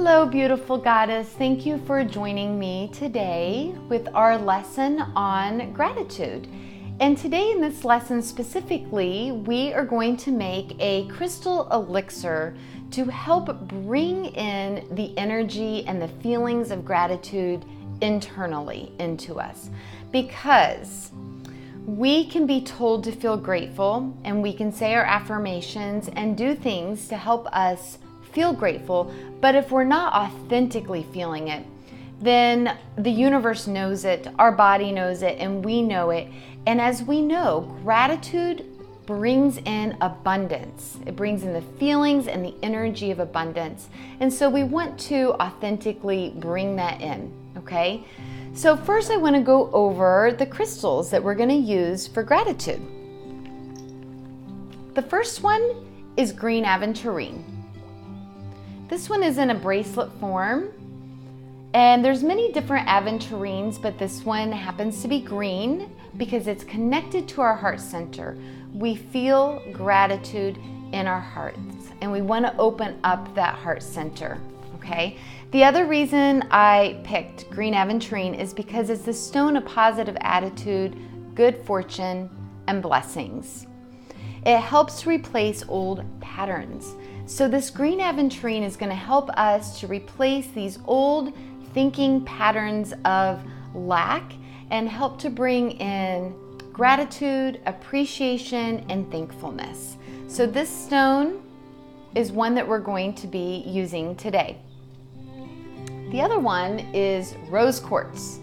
Hello, beautiful goddess. Thank you for joining me today with our lesson on gratitude. And today in this lesson specifically, we are going to make a crystal elixir to help bring in the energy and the feelings of gratitude internally into us. Because we can be told to feel grateful, and we can say our affirmations and do things to help us feel grateful, but if we're not authentically feeling it, then the universe knows it, our body knows it, and we know it. And as we know, gratitude brings in abundance. It brings in the feelings and the energy of abundance. And so we want to authentically bring that in, okay? So first I want to go over the crystals that we're going to use for gratitude. The first one is green aventurine. This one is in a bracelet form, and there's many different aventurines, but this one happens to be green because it's connected to our heart center. We feel gratitude in our hearts, and we want to open up that heart center, okay? The other reason I picked green aventurine is because it's the stone of positive attitude, good fortune, and blessings. It helps to replace old patterns. So this green aventurine is going to help us to replace these old thinking patterns of lack and help to bring in gratitude, appreciation, and thankfulness. So this stone is one that we're going to be using today. The other one is rose quartz.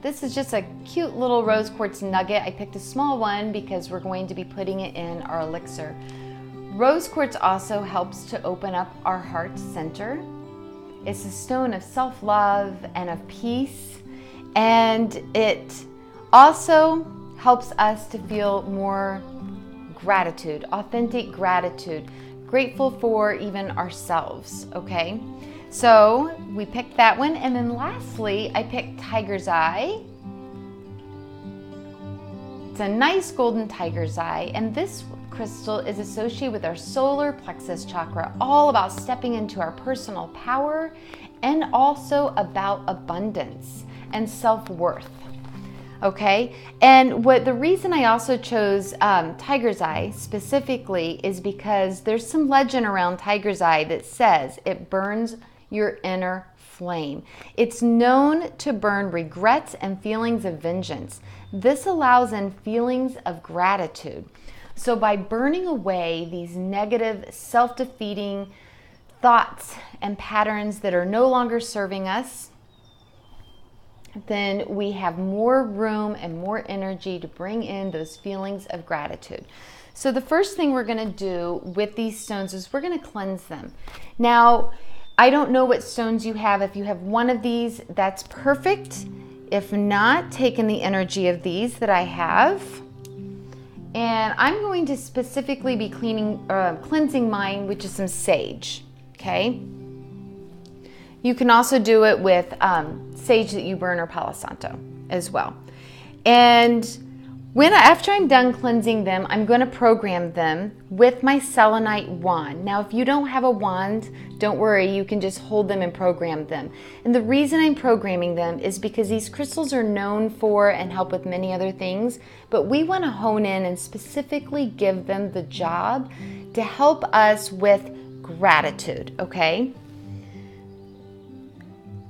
This is just a cute little rose quartz nugget. I picked a small one because we're going to be putting it in our elixir. Rose quartz also helps to open up our heart center. It's a stone of self-love and of peace, and it also helps us to feel more gratitude, authentic gratitude, grateful for even ourselves, okay? So we picked that one, and then lastly, I picked tiger's eye. It's a nice golden tiger's eye, and this crystal is associated with our solar plexus chakra, all about stepping into our personal power and also about abundance and self-worth. Okay, and the reason I also chose tiger's eye specifically is because there's some legend around tiger's eye that says it burns your inner flame. It's known to burn regrets and feelings of vengeance. This allows in feelings of gratitude. So by burning away these negative, self-defeating thoughts and patterns that are no longer serving us, then we have more room and more energy to bring in those feelings of gratitude. So the first thing we're going to do with these stones is we're going to cleanse them. Now, I don't know what stones you have. If you have one of these, that's perfect. If not, take in the energy of these that I have. And I'm going to specifically be cleansing mine, which is some sage, okay? You can also do it with sage that you burn or Palo Santo as well. And after I'm done cleansing them, I'm going to program them with my selenite wand. Now, if you don't have a wand, don't worry, you can just hold them and program them. And the reason I'm programming them is because these crystals are known for and help with many other things, but we want to hone in and specifically give them the job to help us with gratitude, okay?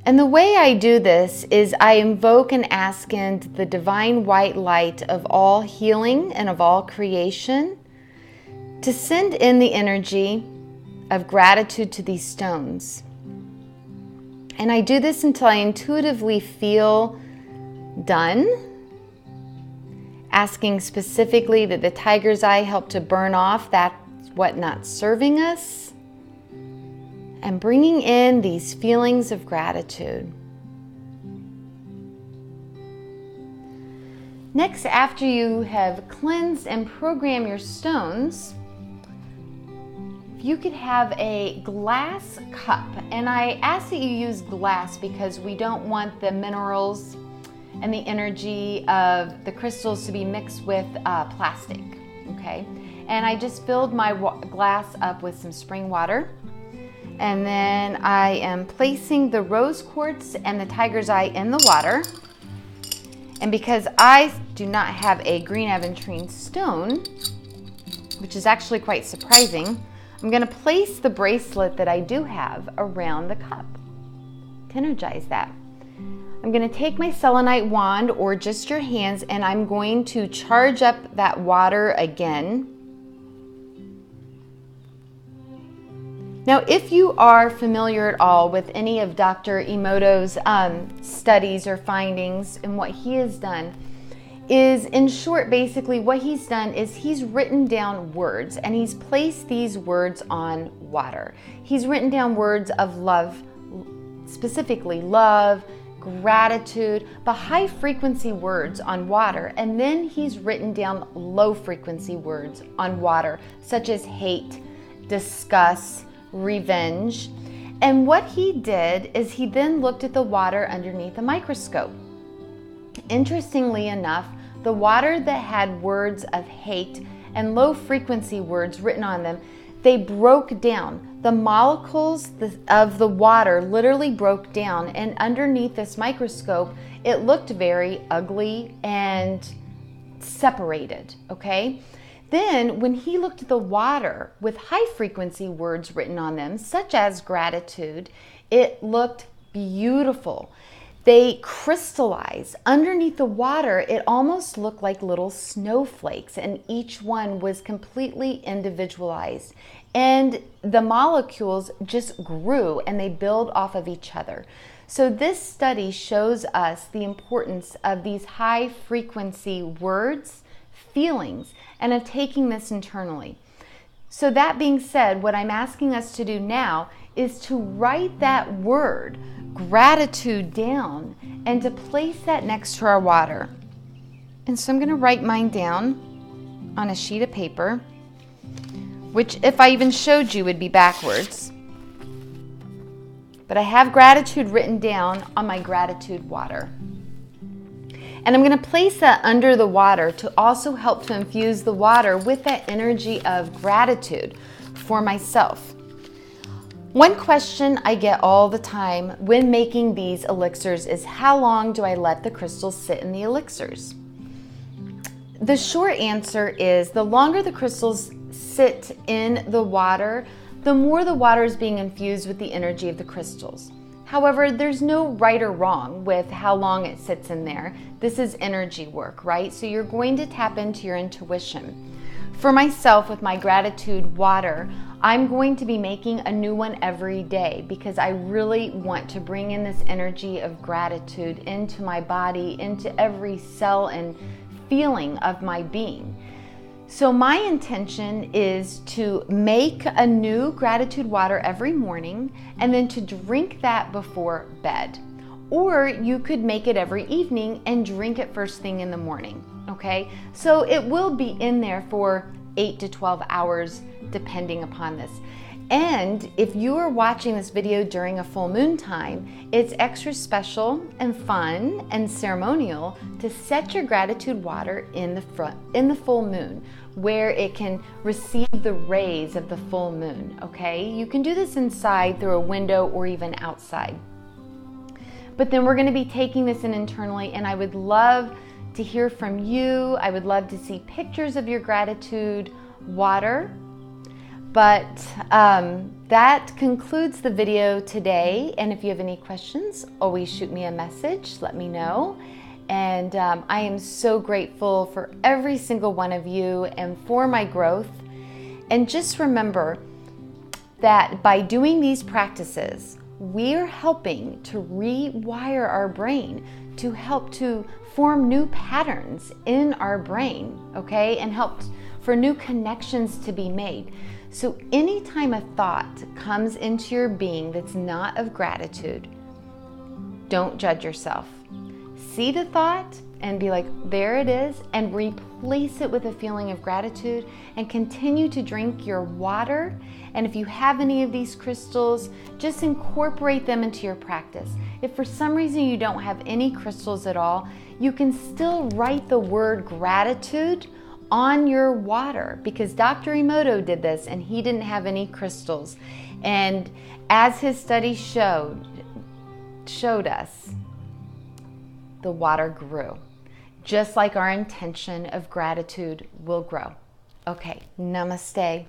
And the way I do this is I invoke and ask in the divine white light of all healing and of all creation to send in the energy of gratitude to these stones. And I do this until I intuitively feel done, asking specifically that the tiger's eye help to burn off that what not serving us, and bringing in these feelings of gratitude. Next, after you have cleansed and programmed your stones, you could have a glass cup. And I ask that you use glass because we don't want the minerals and the energy of the crystals to be mixed with plastic, okay? And I just filled my glass up with some spring water. And then I am placing the rose quartz and the tiger's eye in the water. And because I do not have a green aventurine stone, which is actually quite surprising, I'm going to place the bracelet that I do have around the cup to energize that. I'm going to take my selenite wand or just your hands, and I'm going to charge up that water again. Now, if you are familiar at all with any of Dr. Emoto's studies or findings, and what he has done is, in short, basically what he's done is he's written down words, and he's placed these words on water. He's written down words of love, specifically love, gratitude, but high frequency words on water. And then he's written down low frequency words on water, such as hate, disgust, revenge. And what he did is he then looked at the water underneath a microscope. Interestingly enough, the water that had words of hate and low frequency words written on them, they broke down. The molecules of the water literally broke down, and underneath this microscope, it looked very ugly and separated, okay? Then when he looked at the water with high frequency words written on them, such as gratitude, it looked beautiful. They crystallized. Underneath the water, it almost looked like little snowflakes, and each one was completely individualized. And the molecules just grew, and they build off of each other. So this study shows us the importance of these high frequency words, feelings, and of taking this internally. So that being said, what I'm asking us to do now is to write that word, gratitude, down, and to place that next to our water. And so I'm going to write mine down on a sheet of paper, which if I even showed you would be backwards. But I have gratitude written down on my gratitude water. And I'm going to place that under the water to also help to infuse the water with that energy of gratitude for myself. One question I get all the time when making these elixirs is, how long do I let the crystals sit in the elixirs? The short answer is, the longer the crystals sit in the water, the more the water is being infused with the energy of the crystals. However, there's no right or wrong with how long it sits in there. This is energy work, right? So you're going to tap into your intuition. For myself, with my gratitude water, I'm going to be making a new one every day because I really want to bring in this energy of gratitude into my body, into every cell and feeling of my being. So my intention is to make a new gratitude water every morning and then to drink that before bed. Or you could make it every evening and drink it first thing in the morning, okay? So it will be in there for 8 to 12 hours depending upon this. And if you are watching this video during a full moon time, it's extra special and fun and ceremonial to set your gratitude water in the full moon, where it can receive the rays of the full moon, okay? You can do this inside through a window or even outside. But then we're going to be taking this in internally, and I would love to hear from you. I would love to see pictures of your gratitude water. But that concludes the video today. And if you have any questions, always shoot me a message, let me know. And I am so grateful for every single one of you and for my growth. And just remember that by doing these practices, we're helping to rewire our brain to help to form new patterns in our brain, okay? And help for new connections to be made. So anytime a thought comes into your being that's not of gratitude, don't judge yourself. See the thought and be like, there it is, and replace it with a feeling of gratitude and continue to drink your water. And if you have any of these crystals, just incorporate them into your practice. If for some reason you don't have any crystals at all, you can still write the word gratitude on your water, because Dr. Emoto did this and he didn't have any crystals. And as his study showed us, the water grew, just like our intention of gratitude will grow. Okay, namaste.